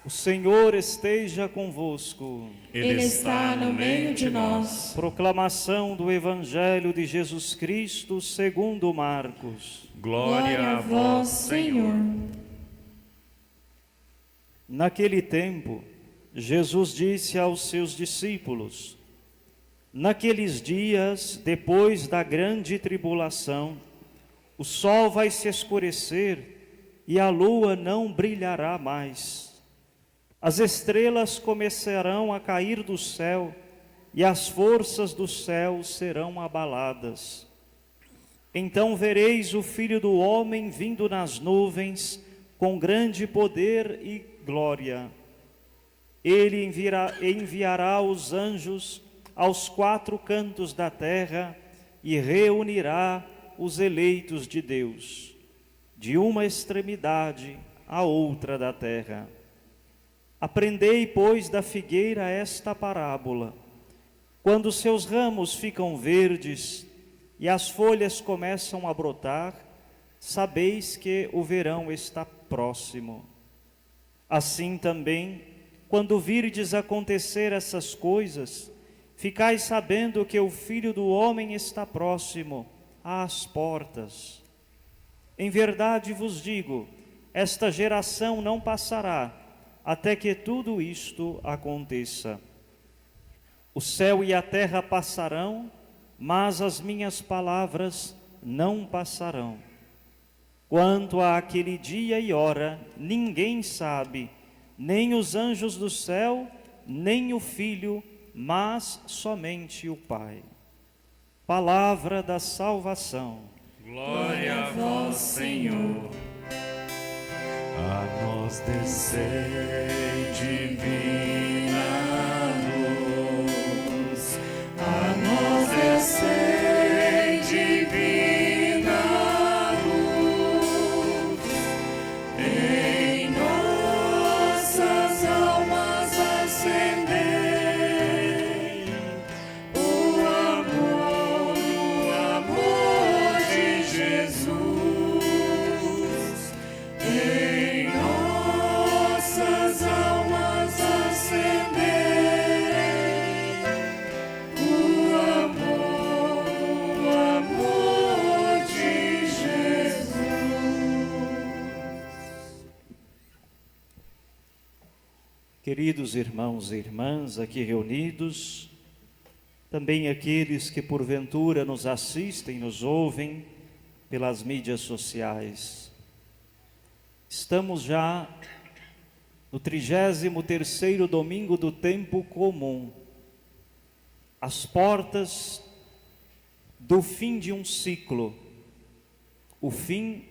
O Senhor esteja convosco. Ele está no meio de nós. Proclamação do Evangelho de Jesus Cristo segundo Marcos. Glória a vós, Senhor. Naquele tempo, Jesus disse aos seus discípulos: naqueles dias, depois da grande tribulação, o sol vai se escurecer e a lua não brilhará mais. As estrelas começarão a cair do céu e as forças do céu serão abaladas. Então vereis o Filho do Homem vindo nas nuvens com grande poder e glória. Ele enviará os anjos aos quatro cantos da terra e reunirá os eleitos de Deus, de uma extremidade à outra da terra. Aprendei, pois, da figueira esta parábola. Quando seus ramos ficam verdes e as folhas começam a brotar, sabeis que o verão está próximo. Assim também, quando virdes acontecer essas coisas, ficais sabendo que o Filho do Homem está próximo, às portas. Em verdade vos digo, esta geração não passará, até que tudo isto aconteça. O céu e a terra passarão, mas as minhas palavras não passarão. Quanto àquele dia e hora, ninguém sabe, nem os anjos do céu, nem o Filho, mas somente o Pai. Palavra da salvação. Glória a vós, Senhor. A nós descei divina luz, a nós descei divina luz, em nossas almas acendei o amor de Jesus. Queridos irmãos e irmãs aqui reunidos, também aqueles que porventura nos assistem, nos ouvem pelas mídias sociais. Estamos já no 33º domingo do tempo comum, às portas do fim de um ciclo, o fim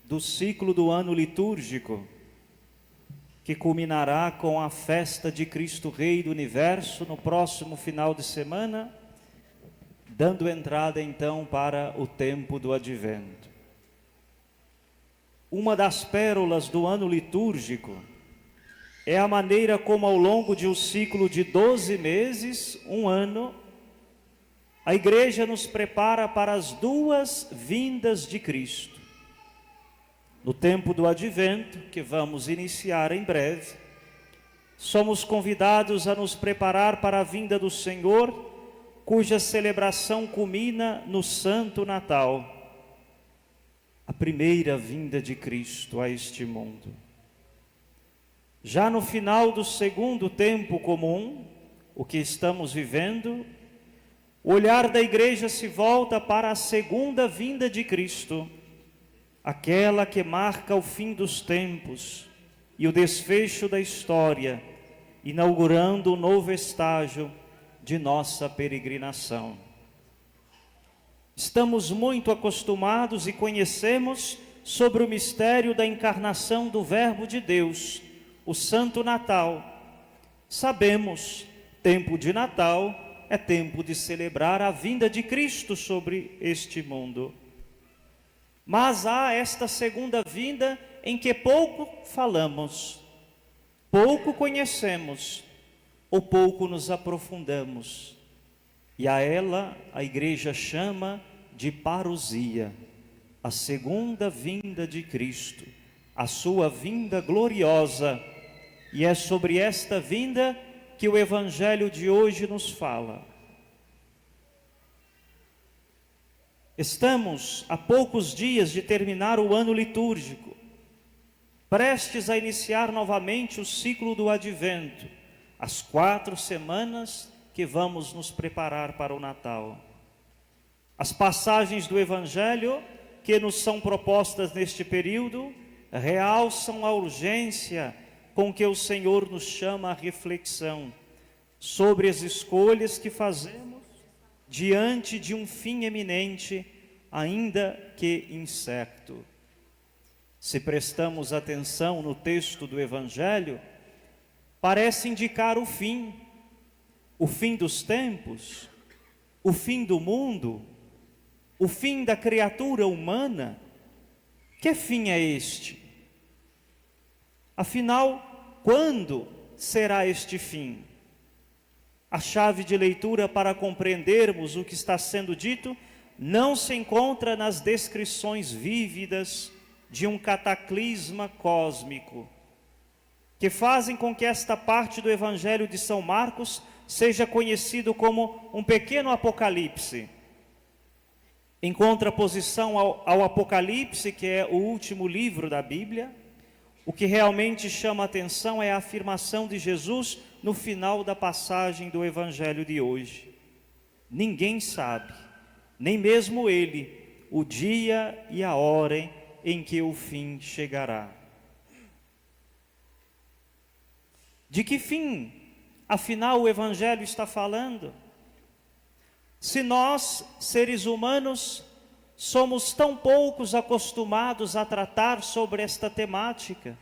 do ciclo do ano litúrgico, que culminará com a festa de Cristo Rei do Universo no próximo final de semana, dando entrada então para o tempo do Advento. Uma das pérolas do ano litúrgico é a maneira como ao longo de um ciclo de 12 meses, um ano, a Igreja nos prepara para as duas vindas de Cristo. No tempo do Advento, que vamos iniciar em breve, somos convidados a nos preparar para a vinda do Senhor, cuja celebração culmina no Santo Natal, a primeira vinda de Cristo a este mundo. Já no final do segundo tempo comum, o que estamos vivendo, o olhar da Igreja se volta para a segunda vinda de Cristo, aquela que marca o fim dos tempos e o desfecho da história, inaugurando um novo estágio de nossa peregrinação. Estamos muito acostumados e conhecemos sobre o mistério da encarnação do Verbo de Deus, o Santo Natal. Sabemos, tempo de Natal é tempo de celebrar a vinda de Cristo sobre este mundo. Mas há esta segunda vinda em que pouco falamos, pouco conhecemos ou pouco nos aprofundamos. E a ela a Igreja chama de parousia, a segunda vinda de Cristo, a sua vinda gloriosa, E é sobre esta vinda que o Evangelho de hoje nos fala. Estamos a poucos dias de terminar o ano litúrgico, prestes a iniciar novamente o ciclo do Advento, as 4 semanas que vamos nos preparar para o Natal. As passagens do Evangelho que nos são propostas neste período realçam a urgência com que o Senhor nos chama à reflexão sobre as escolhas que fazemos diante de um fim eminente, ainda que incerto. Se prestamos atenção no texto do Evangelho, parece indicar o fim dos tempos, o fim do mundo, o fim da criatura humana. Que fim é este? Afinal, quando será este fim? A chave de leitura para compreendermos o que está sendo dito não se encontra nas descrições vívidas de um cataclisma cósmico, que fazem com que esta parte do Evangelho de São Marcos seja conhecido como um pequeno apocalipse. Em contraposição ao Apocalipse, que é o último livro da Bíblia, o que realmente chama a atenção é a afirmação de Jesus no final da passagem do Evangelho de hoje. Ninguém sabe, nem mesmo Ele, o dia e a hora em que o fim chegará. De que fim, afinal, o Evangelho está falando? Se nós, seres humanos, somos tão poucos acostumados a tratar sobre esta temática,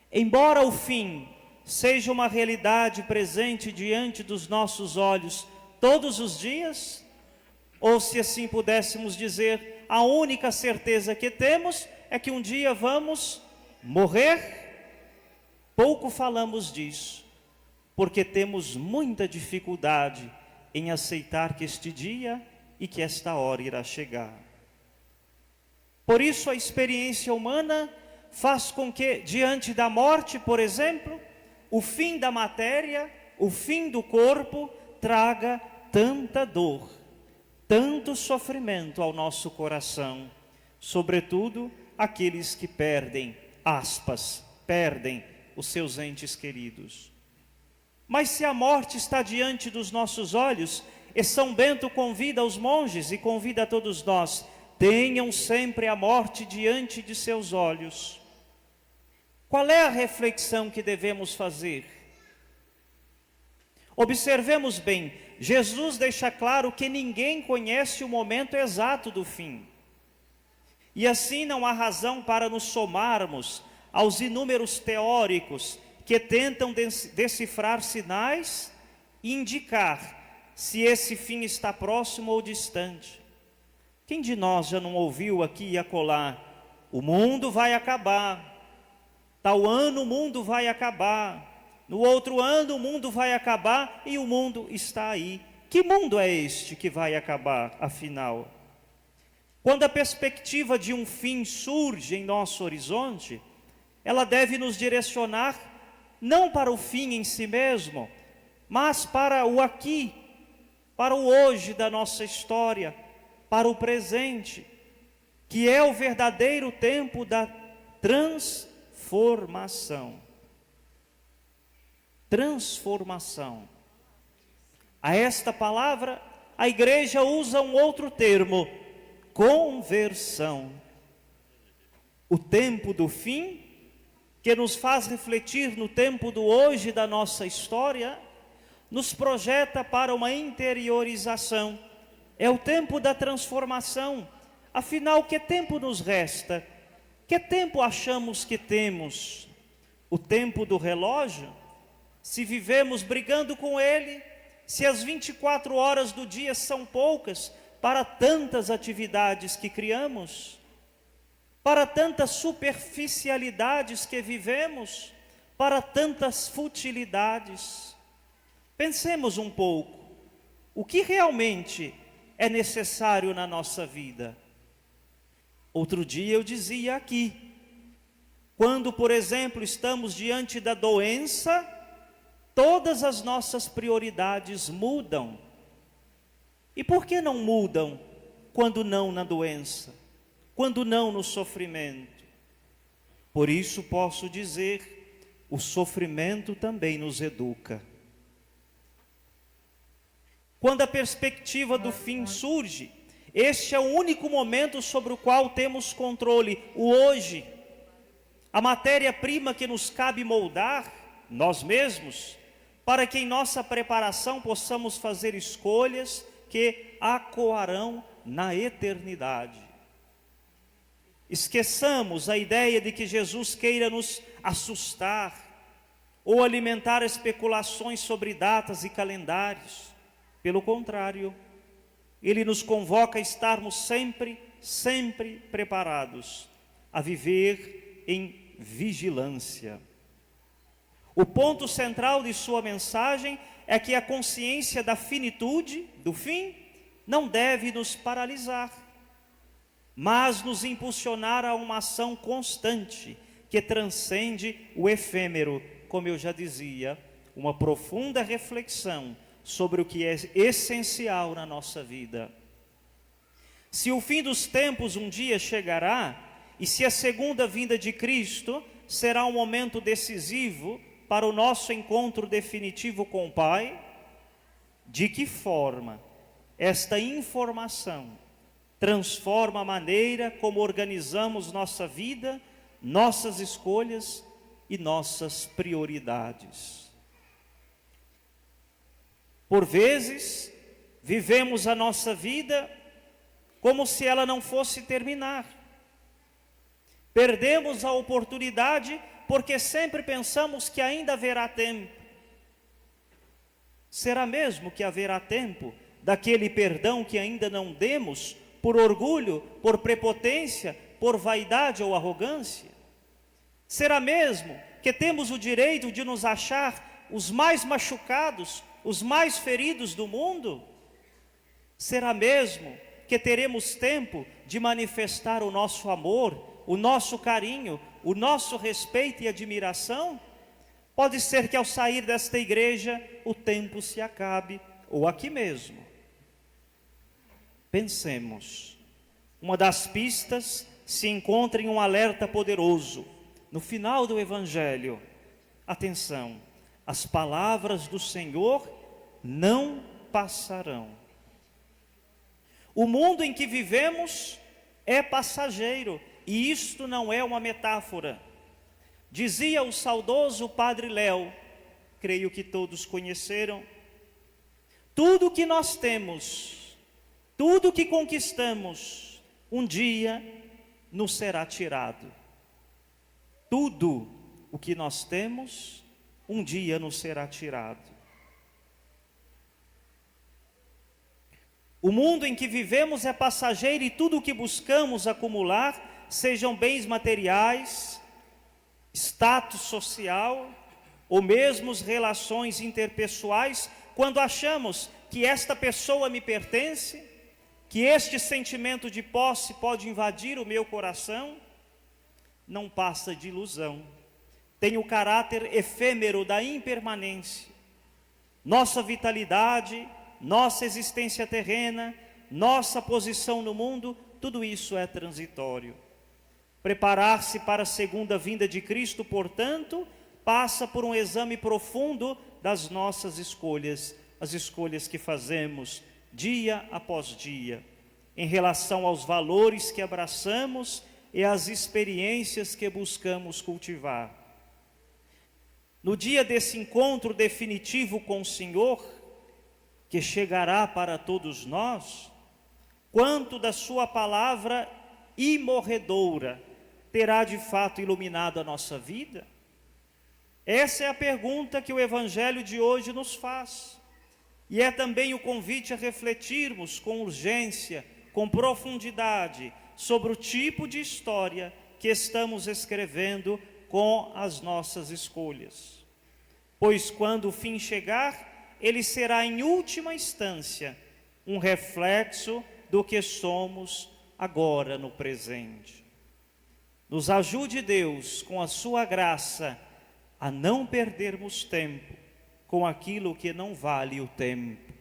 embora o fim seja uma realidade presente diante dos nossos olhos todos os dias, ou se assim pudéssemos dizer, a única certeza que temos é que um dia vamos morrer, pouco falamos disso, porque temos muita dificuldade em aceitar que este dia e que esta hora irá chegar. Por isso a experiência humana faz com que, diante da morte, por exemplo, o fim da matéria, o fim do corpo, traga tanta dor, tanto sofrimento ao nosso coração, sobretudo aqueles que perdem os seus entes queridos. Mas se a morte está diante dos nossos olhos, e São Bento convida os monges e convida a todos nós, tenham sempre a morte diante de seus olhos. Qual é a reflexão que devemos fazer? Observemos bem, Jesus deixa claro que ninguém conhece o momento exato do fim. E assim não há razão para nos somarmos aos inúmeros teóricos que tentam decifrar sinais e indicar se esse fim está próximo ou distante. Quem de nós já não ouviu aqui e acolá, o mundo vai acabar, tal ano o mundo vai acabar, no outro ano o mundo vai acabar e o mundo está aí. Que mundo é este que vai acabar, afinal? Quando a perspectiva de um fim surge em nosso horizonte, ela deve nos direcionar não para o fim em si mesmo, mas para o aqui, para o hoje da nossa história, para o presente, que é o verdadeiro tempo da transformação. Transformação. A esta palavra, a igreja usa um outro termo, conversão. O tempo do fim, que nos faz refletir no tempo do hoje da nossa história, nos projeta para uma interiorização. É o tempo da transformação. Afinal, que tempo nos resta? Que tempo achamos que temos? O tempo do relógio? Se vivemos brigando com ele, se as 24 horas do dia são poucas para tantas atividades que criamos, para tantas superficialidades que vivemos, para tantas futilidades. Pensemos um pouco, o que realmente é necessário na nossa vida? Outro dia eu dizia aqui, Quando, por exemplo, estamos diante da doença, todas as nossas prioridades mudam. E por que não mudam quando não na doença, quando não no sofrimento? Por isso posso dizer, o sofrimento também nos educa. Quando a perspectiva do fim surge, este é o único momento sobre o qual temos controle, o hoje. A matéria-prima que nos cabe moldar, nós mesmos, para que em nossa preparação possamos fazer escolhas que ecoarão na eternidade. Esqueçamos a ideia de que Jesus queira nos assustar ou alimentar especulações sobre datas e calendários. Pelo contrário, Ele nos convoca a estarmos sempre preparados, a viver em vigilância. O ponto central de sua mensagem é que a consciência da finitude, do fim, não deve nos paralisar, mas nos impulsionar a uma ação constante, que transcende o efêmero, como eu já dizia, uma profunda reflexão sobre o que é essencial na nossa vida. Se o fim dos tempos um dia chegará, e se a segunda vinda de Cristo será um momento decisivo para o nosso encontro definitivo com o Pai, de que forma esta informação transforma a maneira como organizamos nossa vida, nossas escolhas e nossas prioridades? Por vezes, vivemos a nossa vida como se ela não fosse terminar. Perdemos a oportunidade porque sempre pensamos que ainda haverá tempo. Será mesmo que haverá tempo daquele perdão que ainda não demos por orgulho, por prepotência, por vaidade ou arrogância? Será mesmo que temos o direito de nos achar os mais machucados, os mais feridos do mundo? Será mesmo que teremos tempo de manifestar o nosso amor, o nosso carinho, o nosso respeito e admiração? Pode ser que ao sair desta igreja o tempo se acabe, ou aqui mesmo. Pensemos. Uma das pistas se encontra em um alerta poderoso. No final do Evangelho, atenção, as palavras do Senhor não passarão. O mundo em que vivemos é passageiro, e isto não é uma metáfora. Dizia o saudoso Padre Léo, creio que todos conheceram: tudo que nós temos, tudo que conquistamos, um dia nos será tirado. Tudo o que nós temos, um dia nos será tirado. O mundo em que vivemos é passageiro, e tudo o que buscamos acumular, sejam bens materiais, status social, ou mesmo relações interpessoais, quando achamos que esta pessoa me pertence, que este sentimento de posse pode invadir o meu coração, não passa de ilusão. Tem o caráter efêmero da impermanência. Nossa vitalidade, nossa existência terrena, nossa posição no mundo, tudo isso é transitório. Preparar-se para a segunda vinda de Cristo, portanto, passa por um exame profundo das nossas escolhas, as escolhas que fazemos dia após dia, em relação aos valores que abraçamos e às experiências que buscamos cultivar. No dia desse encontro definitivo com o Senhor, que chegará para todos nós, quanto da sua palavra imorredoura terá de fato iluminado a nossa vida? Essa é a pergunta que o Evangelho de hoje nos faz. E é também o convite a refletirmos com urgência, com profundidade, sobre o tipo de história que estamos escrevendo com as nossas escolhas. Pois quando o fim chegar, ele será em última instância um reflexo do que somos agora no presente. Nos ajude, Deus, com a sua graça, a não perdermos tempo com aquilo que não vale o tempo,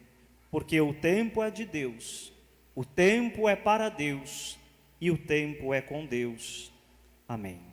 porque o tempo é de Deus, o tempo é para Deus e o tempo é com Deus. Amém.